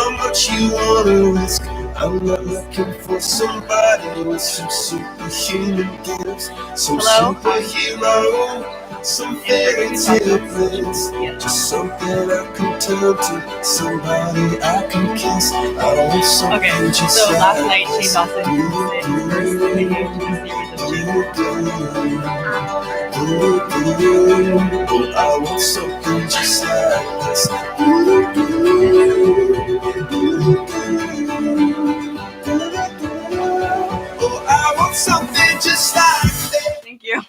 how much you wanna risk. I'm not looking for somebody with some superhuman gifts, some superhero, some fairy tale bliss. Just something I can turn to, somebody I can kiss. I want something just so last like night Shane this. Dawson posted his first video to the series of Jake I want something just like this. Oh, I want something just like this. Thank you.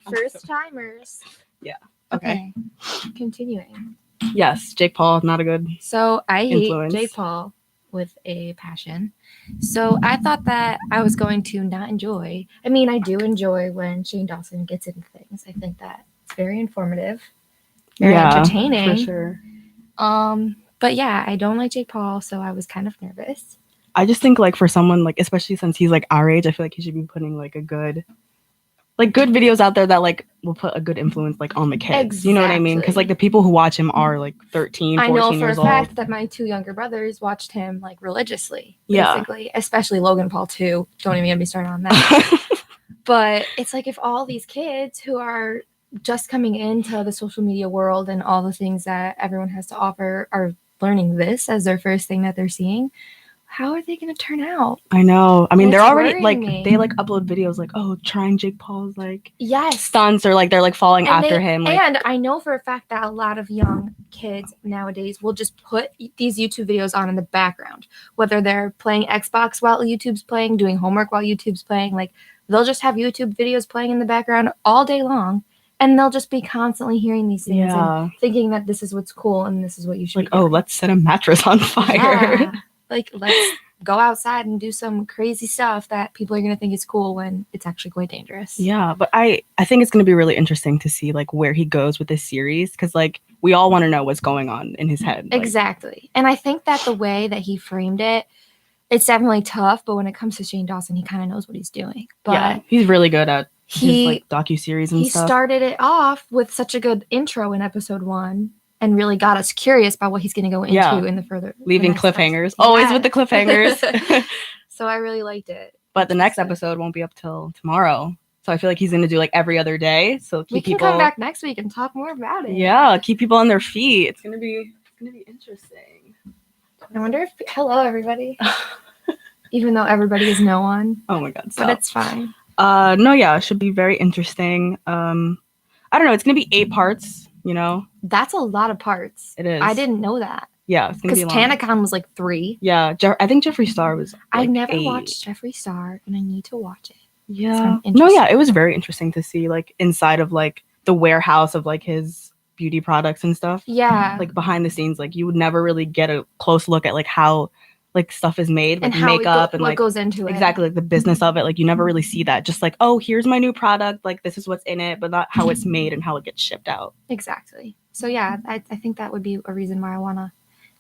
First timers. Yeah. Okay. Continuing. Yes, Jake Paul, not a good. So I hate Influence. Jake Paul with a passion. So I thought that I was going to not enjoy. I mean, I do enjoy when Shane Dawson gets into things. I think that it's very informative, very entertaining. For sure. But yeah, I don't like Jake Paul, so I was kind of nervous. I just think like for someone like, especially since he's like our age, I feel like he should be putting like a good videos out there that like will put a good influence like on the kids. Exactly. You know what I mean? Because like the people who watch him are like 13, 14 years old. I know for a fact that my 2 younger brothers watched him like religiously, basically, especially Logan Paul too. Don't even get me started on that. But it's like if all these kids who are just coming into the social media world and all the things that everyone has to offer are learning this as their first thing that they're seeing, how are they going to turn out? I know. I mean, they're already like me. they like upload videos like, oh, trying Jake Paul's like yes stunts, or like they're like following after him. Like, and I know for a fact that a lot of young kids nowadays will just put these YouTube videos on in the background, whether they're playing Xbox while YouTube's playing, doing homework while YouTube's playing. Like they'll just have YouTube videos playing in the background all day long. And they'll just be constantly hearing these things and thinking that this is what's cool and this is what you should like, oh, let's set a mattress on fire. Yeah. Like, let's go outside and do some crazy stuff that people are going to think is cool when it's actually quite dangerous. Yeah, but I think it's going to be really interesting to see like where he goes with this series, because like we all want to know what's going on in his head. Like, exactly. And I think that the way that he framed it, it's definitely tough, but when it comes to Shane Dawson, he kind of knows what he's doing. But yeah, he's really good at his like docuseries and stuff. He started it off with such a good intro in episode 1 and really got us curious about what he's going to go into in the further. Leaving cliffhangers. Always with the cliffhangers. So I really liked it. But the next episode won't be up till tomorrow. So I feel like he's going to do like every other day. So we can come back next week and talk more about it. Yeah, keep people on their feet. It's going to be interesting. I wonder if hello everybody. Even though everybody is no one. Oh my god. But it's fine. No, yeah, it should be very interesting. I don't know, it's gonna be 8 parts, you know. That's a lot of parts. It is. I didn't know that. Yeah, it's gonna be long. Because TanaCon was like 3. Yeah, I think Jeffree Star was like I never 8. watched Jeffree Star, and I need to watch it. Yeah. No, yeah, it was very interesting to see like inside of like the warehouse of like his beauty products and stuff. Yeah. Like behind the scenes, like you would never really get a close look at like how like stuff is made, like and how makeup and what like goes into it. Exactly, like the business of it. Like you never really see that. Just like, oh, here's my new product, like this is what's in it, but not how it's made and how it gets shipped out. Exactly. So yeah, I think that would be a reason why I want to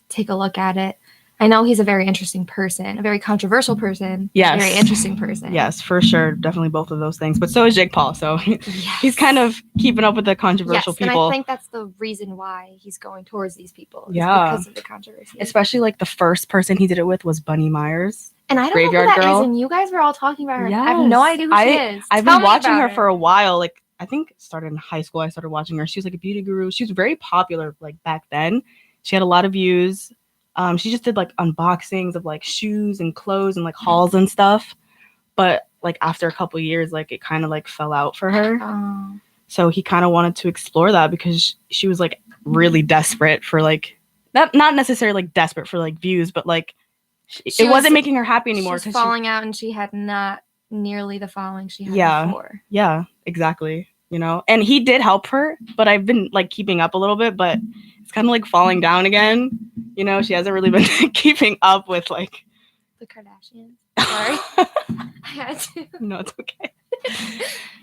take a look at it. I know he's a very interesting person, a very controversial person. Yes. A very interesting person. Yes, for sure. Definitely both of those things. But so is Jake Paul. So he's kind of keeping up with the controversial people. And I think that's the reason why he's going towards these people. Yeah. Because of the controversy. Especially like the first person he did it with was Bunny Myers. And I don't Graveyard know who that Girl. is, and you guys were all talking about her. Yes. I have no idea who she is. I've been watching her for a while. Like I think it started in high school. I started watching her. She was like a beauty guru. She was very popular like back then. She had a lot of views. She just did like unboxings of like shoes and clothes and like hauls and stuff. But like after a couple years, like it kind of like fell out for her. So he kind of wanted to explore that because she was like really desperate for like not necessarily like desperate for like views, but like it wasn't making her happy anymore. She was falling out and she had not nearly the following she had before. Yeah, exactly. You know, and he did help her, but I've been like keeping up a little bit, but it's kind of like falling down again. You know, she hasn't really been keeping up with like the Kardashians. Sorry. I had to. No, it's okay.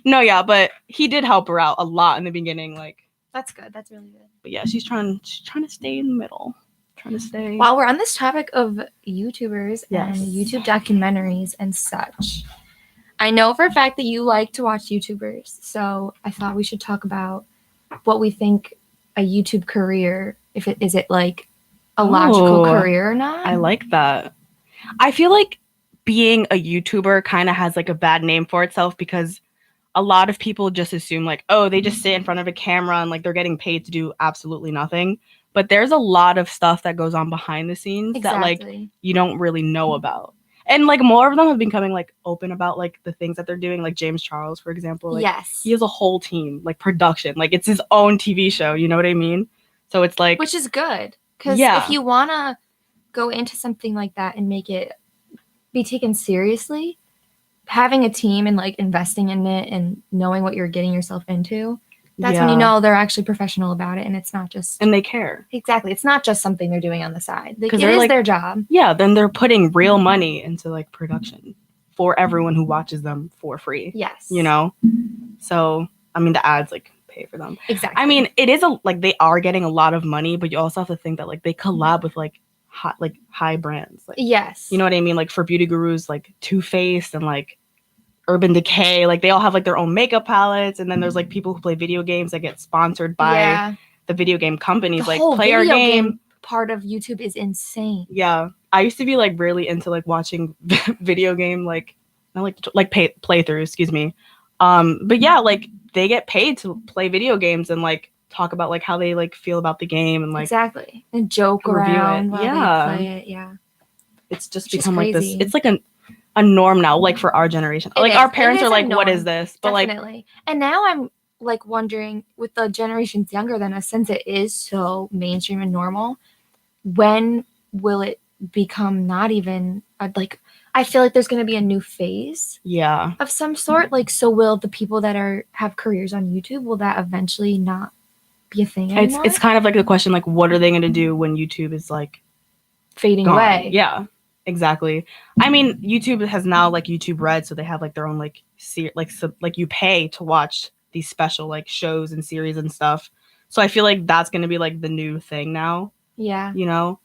No, yeah, but he did help her out a lot in the beginning. Like that's good. That's really good. But yeah, she's trying to stay in the middle. Trying to stay. While we're on this topic of YouTubers and YouTube documentaries and such, I know for a fact that you like to watch YouTubers, so I thought we should talk about what we think a YouTube career, is it like a logical career or not. I like that. I feel like being a YouTuber kind of has like a bad name for itself because a lot of people just assume like, oh, they just sit in front of a camera and like they're getting paid to do absolutely nothing. But there's a lot of stuff that goes on behind the scenes that like you don't really know about. And like more of them have been becoming like open about like the things that they're doing. Like James Charles, for example. Like, yes. He has a whole team, like production. Like it's his own TV show. You know what I mean? So it's like, which is good because if you want to go into something like that and make it be taken seriously, having a team and like investing in it and knowing what you're getting yourself into, that's when you know they're actually professional about it and it's not just... And they care. Exactly. It's not just something they're doing on the side. Like, it is like, their job. Yeah, then they're putting real money into like production for everyone who watches them for free. Yes. You know? So, I mean, the ads like pay for them. Exactly. I mean, it is like they are getting a lot of money, but you also have to think that like they collab with like high brands. Like, yes. You know what I mean? Like for beauty gurus, like Too Faced and like Urban Decay, like they all have like their own makeup palettes, and then there's like people who play video games that get sponsored by the video game companies. The like whole play our game part of YouTube is insane. Yeah, I used to be like really into like watching video game like not like playthroughs, excuse me. But yeah, like they get paid to play video games and like talk about like how they like feel about the game and like exactly and joke around while they play it. Yeah, it's just become like this. It's like a norm now, like for our generation. Like our parents are like, what is this? But definitely. Like, and now I'm like wondering with the generations younger than us, since it is so mainstream and normal, when will it become not even like, I feel like there's going to be a new phase of some sort. Like, so will the people that have careers on YouTube, will that eventually not be a thing anymore? It's kind of like the question, like, what are they going to do when YouTube is like fading away? Yeah. Exactly. I mean, YouTube has now like YouTube Red, so they have like their own like like you pay to watch these special like shows and series and stuff. So I feel like that's gonna be like the new thing now. Yeah. You know?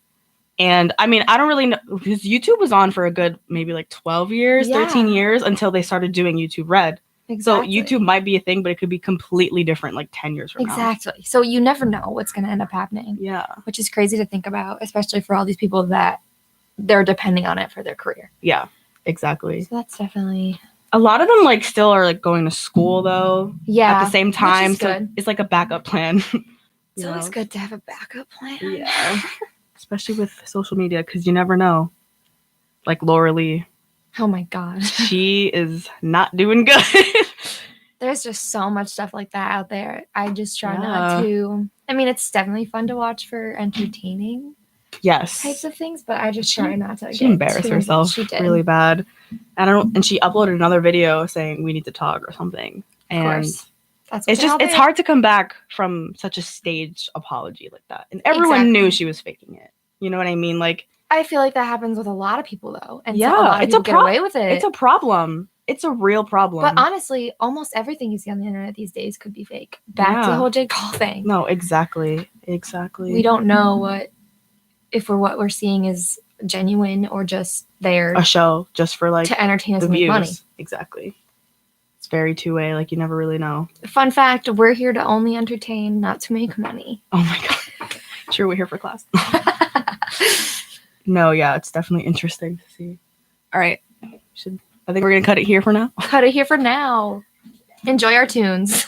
And I mean, I don't really know because YouTube was on for a good maybe like 12 years, 13 years until they started doing YouTube Red. Exactly. So YouTube might be a thing, but it could be completely different like 10 years from now. Exactly. So you never know what's gonna end up happening. Yeah. Which is crazy to think about, especially for all these people that they're depending on it for their career. Yeah, exactly. So that's definitely... A lot of them like still are like going to school though. Yeah. At the same time. So good. It's like a backup plan. It's always good to have a backup plan. Yeah. Especially with social media, because you never know. Like Laura Lee. Oh my God. She is not doing good. There's just so much stuff like that out there. I just try not to... I mean, it's definitely fun to watch for entertaining types of things, but I just try not to. She embarrassed herself really bad. And she uploaded another video saying we need to talk or something. And it's hard to come back from such a staged apology like that. And everyone knew she was faking it. You know what I mean? Like, I feel like that happens with a lot of people though. And so a lot of people get away with it. It's a problem. It's a real problem. But honestly, almost everything you see on the internet these days could be fake. Back to the whole Jake Paul thing. No, exactly. Exactly. We don't know if what we're seeing is genuine or just there. A show just for like to entertain us and make money. Exactly. It's very two-way. Like you never really know. Fun fact, we're here to only entertain, not to make money. Oh my God. Sure, we're here for class. No, yeah, it's definitely interesting to see. All right. I think we're going to cut it here for now. Cut it here for now. Enjoy our tunes.